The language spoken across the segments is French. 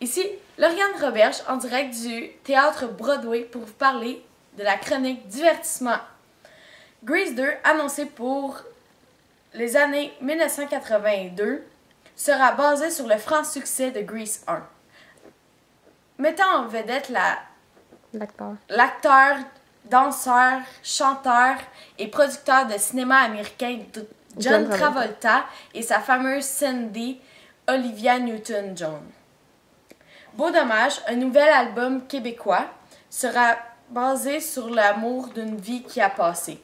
Ici, Lauriane Roberge en direct du théâtre Broadway pour vous parler de la chronique divertissement. Grease 2, annoncé pour les années 1982, sera basé sur le franc succès de Grease 1. Mettant en vedette l'acteur, danseur, chanteur et producteur de cinéma américain John Travolta et sa fameuse Cindy Olivia Newton-John. Beau dommage, un nouvel album québécois sera basé sur l'amour d'une vie qui a passé.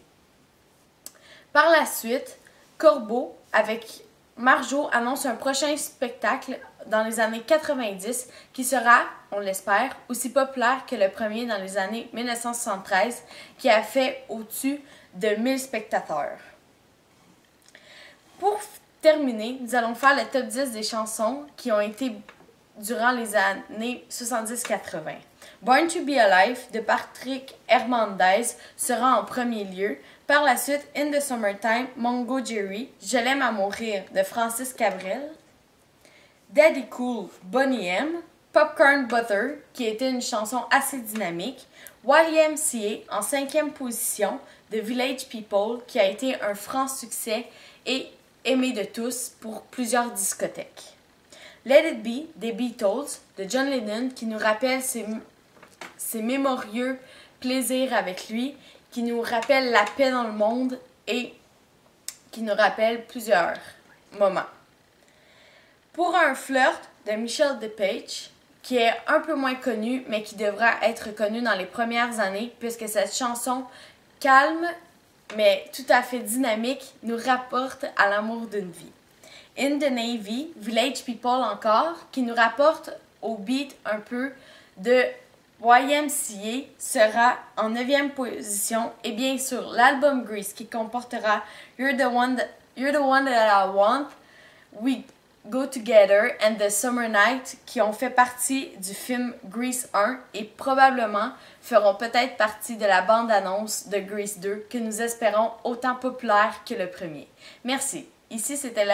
Par la suite, Corbeau avec Marjo annonce un prochain spectacle dans les années 90 qui sera, on l'espère, aussi populaire que le premier dans les années 1973 qui a fait au-dessus de 1000 spectateurs. Pour terminer, nous allons faire le top 10 des chansons qui ont été durant les années 70-80. Born to be Alive de Patrick Hernandez sera en premier lieu. Par la suite, In the Summertime, Mungo Jerry, Je l'aime à mourir de Francis Cabrel, Daddy Cool, Boney M, Popcorn Butter, qui était une chanson assez dynamique, YMCA en 5e position de Village People, qui a été un franc succès et aimé de tous pour plusieurs discothèques. Let It Be des Beatles de John Lennon, qui nous rappelle ses mémorieux plaisirs avec lui, qui nous rappelle la paix dans le monde et qui nous rappelle plusieurs moments. Pour un flirt de Michel DePage, qui est un peu moins connu, mais qui devra être connu dans les premières années, puisque cette chanson calme, mais tout à fait dynamique, nous rapporte à l'amour d'une vie. In the Navy, Village People encore, qui nous rapporte au beat un peu de YMCA, sera en 9e position. Et bien sûr, l'album Grease, qui comportera You're the one that I want, We Go Together and The Summer Night, qui ont fait partie du film Grease 1 et probablement feront peut-être partie de la bande-annonce de Grease 2, que nous espérons autant populaire que le premier. Merci. Ici, c'était